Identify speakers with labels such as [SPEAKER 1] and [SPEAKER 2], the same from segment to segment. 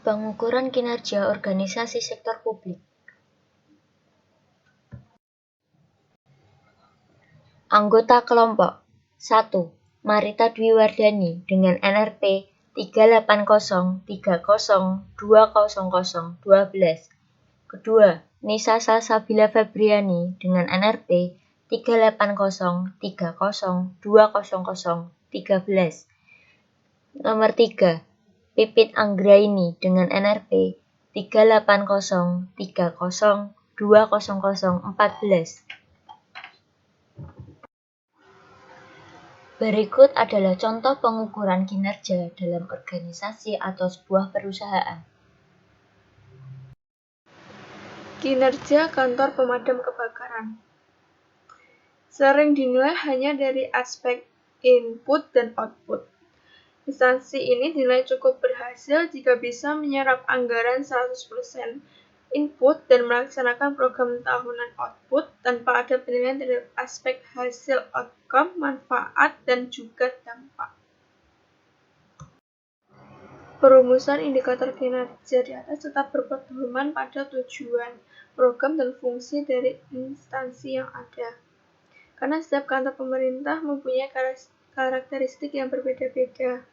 [SPEAKER 1] Pengukuran kinerja organisasi sektor publik. Anggota kelompok 1. Marita Dwi Wardani dengan NRP 38030200012. Kedua, Nisa Salsabila Febriani dengan NRP 38030200013. Nomor 3. Pipit Anggraini dengan NRP 38030200014. Berikut adalah contoh pengukuran kinerja dalam organisasi atau sebuah perusahaan.
[SPEAKER 2] Kinerja kantor pemadam kebakaran sering dinilai hanya dari aspek input dan output. Instansi ini dinilai cukup berhasil jika bisa menyerap anggaran 100% input dan melaksanakan program tahunan output tanpa ada penilaian dari aspek hasil outcome, manfaat, dan juga dampak. Perumusan indikator kinerja di atas tetap berpedoman pada tujuan, program, dan fungsi dari instansi yang ada. Karena setiap kantor pemerintah mempunyai karakteristik yang berbeda-beda.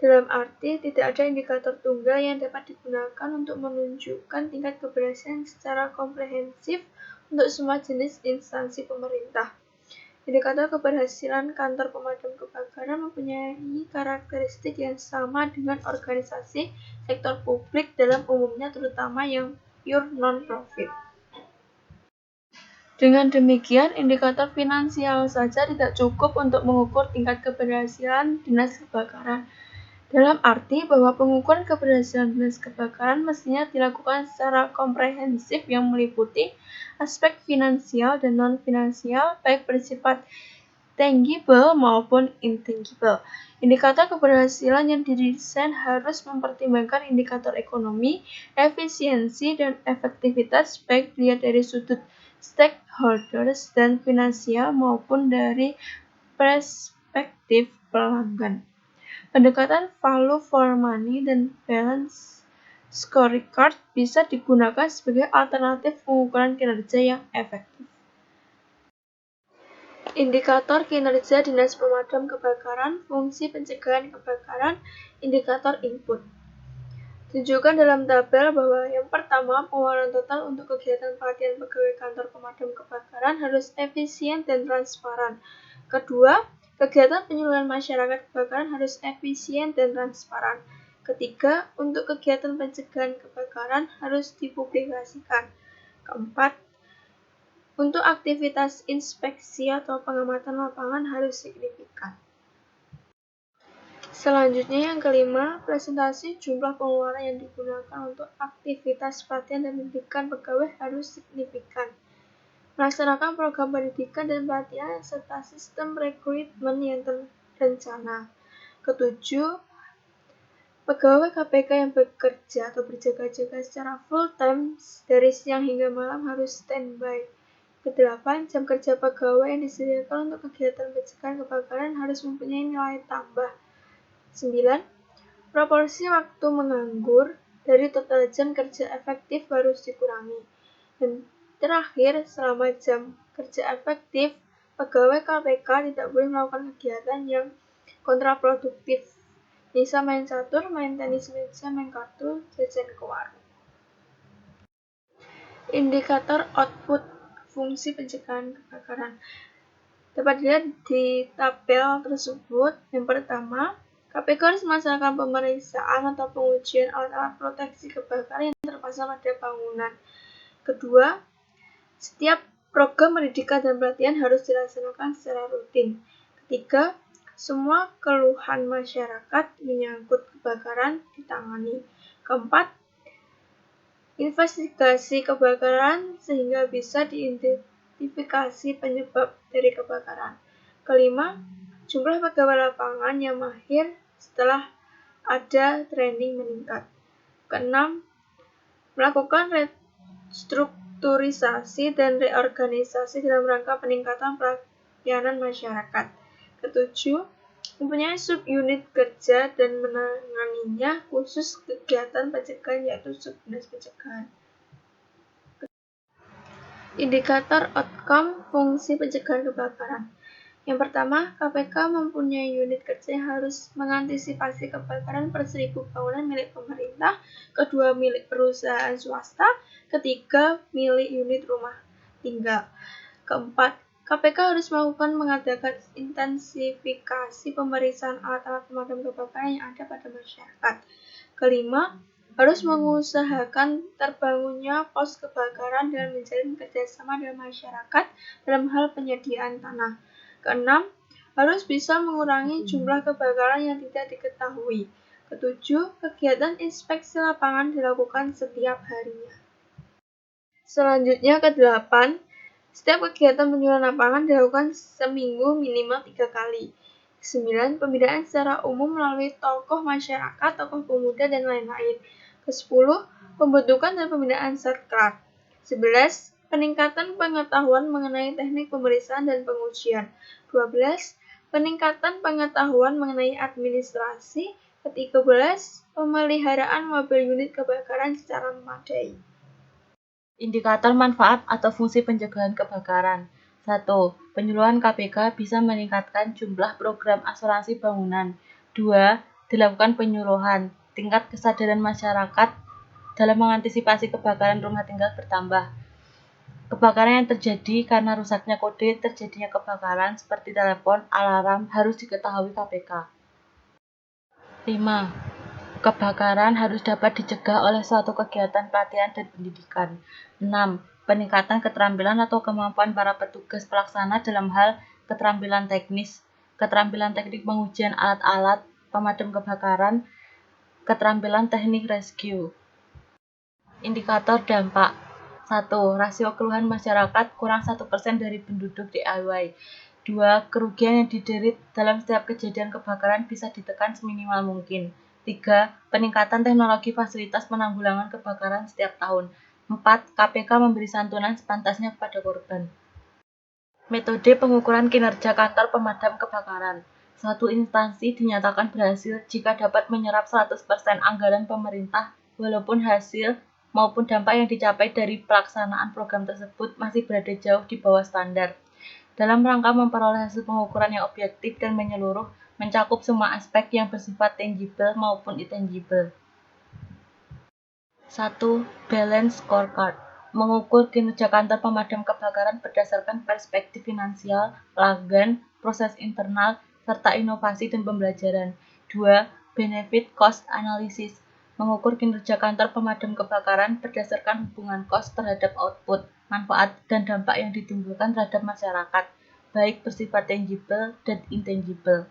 [SPEAKER 2] Dalam arti, tidak ada indikator tunggal yang dapat digunakan untuk menunjukkan tingkat keberhasilan secara komprehensif untuk semua jenis instansi pemerintah. Indikator keberhasilan kantor pemadam kebakaran mempunyai karakteristik yang sama dengan organisasi sektor publik dalam umumnya, terutama yang pure non-profit. Dengan demikian, indikator finansial saja tidak cukup untuk mengukur tingkat keberhasilan dinas kebakaran. Dalam arti bahwa pengukuran keberhasilan dinas kebakaran mestinya dilakukan secara komprehensif yang meliputi aspek finansial dan non-finansial, baik bersifat tangible maupun intangible. Indikator keberhasilan yang didesain harus mempertimbangkan indikator ekonomi, efisiensi, dan efektivitas baik dilihat dari sudut stakeholders dan finansial maupun dari perspektif pelanggan. Pendekatan value for money dan balance scorecard bisa digunakan sebagai alternatif pengukuran kinerja yang efektif. Indikator kinerja dinas pemadam kebakaran, fungsi pencegahan kebakaran, indikator input. Tunjukkan dalam tabel bahwa yang pertama, pengeluaran total untuk kegiatan pelatihan pegawai kantor pemadam kebakaran harus efisien dan transparan. Kedua, kegiatan penyuluhan masyarakat kebakaran harus efisien dan transparan. Ketiga, untuk kegiatan pencegahan kebakaran harus dipublikasikan. Keempat, untuk aktivitas inspeksi atau pengamatan lapangan harus signifikan. Selanjutnya yang kelima, presentasi jumlah pengeluaran yang digunakan untuk aktivitas pelatihan dan pendidikan pegawai harus signifikan. Melaksanakan program pendidikan dan pelatihan serta sistem rekrutmen yang terencana. Ketujuh, pegawai KPK yang bekerja atau berjaga-jaga secara full-time dari siang hingga malam harus standby. Kedelapan, jam kerja pegawai yang disediakan untuk kegiatan pencegahan kebakaran harus mempunyai nilai tambah. 9. Proporsi waktu menganggur dari total jam kerja efektif harus dikurangi. Dan terakhir, selama jam kerja efektif, pegawai KPK tidak boleh melakukan kegiatan yang kontraproduktif. Bisa main catur, main tenis meja, main kartu, jajan ke warung. Indikator output fungsi pencegahan kebakaran dapat dilihat di tabel tersebut. Yang pertama, KPK harus melaksanakan pemeriksaan atau pengujian alat-alat proteksi kebakaran yang terpasang pada bangunan. Kedua, setiap program pendidikan dan pelatihan harus dilaksanakan secara rutin. Ketiga, semua keluhan masyarakat menyangkut kebakaran ditangani. Keempat, investigasi kebakaran sehingga bisa diidentifikasi penyebab dari kebakaran. Kelima, jumlah pegawai lapangan yang mahir setelah ada training meningkat. Keenam, melakukan restrukturisasi dan reorganisasi dalam rangka peningkatan pelayanan masyarakat. Ketujuh, mempunyai sub-unit kerja dan menanganinya khusus kegiatan pencegahan yaitu Subdinas Pencegahan. Indikator outcome fungsi pencegahan kebakaran. Yang pertama, KPK mempunyai unit kerja yang harus mengantisipasi kebakaran per 1000 bangunan milik pemerintah, kedua milik perusahaan swasta, ketiga milik unit rumah tinggal. Keempat, KPK harus mengadakan intensifikasi pemeriksaan alat-alat pemadam kebakaran yang ada pada masyarakat. Kelima, harus mengusahakan terbangunnya pos kebakaran dan menjalin kerjasama dengan masyarakat dalam hal penyediaan tanah. Keenam, harus bisa mengurangi jumlah kebakaran yang tidak diketahui. Ketujuh, kegiatan inspeksi lapangan dilakukan setiap harinya. Selanjutnya kedelapan, setiap kegiatan penyuluhan lapangan dilakukan seminggu minimal 3 kali. 9. Pembinaan secara umum melalui tokoh masyarakat, tokoh pemuda, dan lain-lain. Ke-10. Pembentukan dan pembinaan Satker. 11. Peningkatan pengetahuan mengenai teknik pemeriksaan dan pengujian. 12. Peningkatan pengetahuan mengenai administrasi. Ke-13. Pemeliharaan mobil unit kebakaran secara memadai.
[SPEAKER 3] Indikator manfaat atau fungsi pencegahan kebakaran. 1. Penyuluhan KPK bisa meningkatkan jumlah program asuransi bangunan. 2. Dilakukan penyuluhan. Tingkat kesadaran masyarakat dalam mengantisipasi kebakaran rumah tinggal bertambah. Kebakaran yang terjadi karena rusaknya kode terjadinya kebakaran seperti telepon, alarm harus diketahui KPK. 5. Kebakaran harus dapat dicegah oleh suatu kegiatan pelatihan dan pendidikan. 6. Peningkatan keterampilan atau kemampuan para petugas pelaksana dalam hal keterampilan teknis, keterampilan teknik pengujian alat-alat pemadam kebakaran, keterampilan teknik rescue. Indikator dampak. 1. Rasio keluhan masyarakat kurang 1% dari penduduk DIY. 2. Kerugian yang diderita dalam setiap kejadian kebakaran bisa ditekan seminimal mungkin. 3. Peningkatan teknologi fasilitas penanggulangan kebakaran setiap tahun. 4. KPK memberi santunan sepantasnya kepada korban. Metode pengukuran kinerja kantor pemadam kebakaran. Suatu instansi dinyatakan berhasil jika dapat menyerap 100% anggaran pemerintah walaupun hasil maupun dampak yang dicapai dari pelaksanaan program tersebut masih berada jauh di bawah standar. Dalam rangka memperoleh hasil pengukuran yang objektif dan menyeluruh, mencakup semua aspek yang bersifat tangible maupun intangible. 1. Balance Scorecard. Mengukur kinerja kantor pemadam kebakaran berdasarkan perspektif finansial, pelanggan, proses internal, serta inovasi dan pembelajaran. 2. Benefit Cost Analysis. Mengukur kinerja kantor pemadam kebakaran berdasarkan hubungan cost terhadap output, manfaat, dan dampak yang ditimbulkan terhadap masyarakat, baik bersifat tangible dan intangible.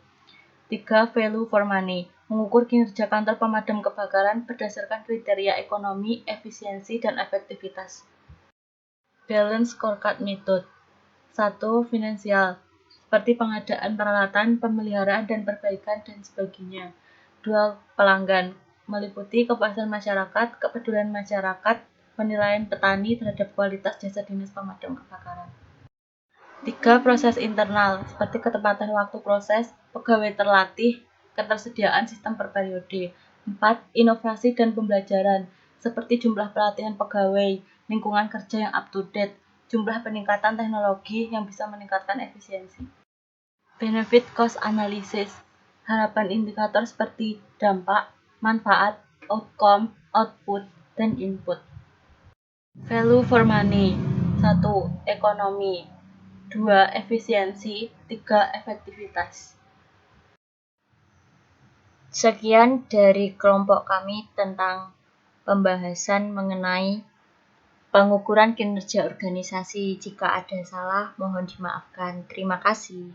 [SPEAKER 3] 3. Value for money. Mengukur kinerja kantor pemadam kebakaran berdasarkan kriteria ekonomi, efisiensi, dan efektivitas. Balance Scorecard Method. 1. Finansial, seperti pengadaan peralatan, pemeliharaan dan perbaikan, dan sebagainya. 2. Pelanggan, meliputi kepuasan masyarakat, kepedulian masyarakat, penilaian petani terhadap kualitas jasa dinas pemadam kebakaran. 3. Proses internal, seperti ketepatan waktu proses, pegawai terlatih, ketersediaan sistem per periode. 4. Inovasi dan pembelajaran, seperti jumlah pelatihan pegawai, lingkungan kerja yang up-to-date, jumlah peningkatan teknologi yang bisa meningkatkan efisiensi. Benefit Cost Analysis, harapan indikator seperti dampak, manfaat, outcome, output, dan input. Value for money. 1. Ekonomi. 2. Efisiensi. 3. Efektivitas.
[SPEAKER 1] Sekian dari kelompok kami tentang pembahasan mengenai pengukuran kinerja organisasi. Jika ada salah, mohon dimaafkan. Terima kasih.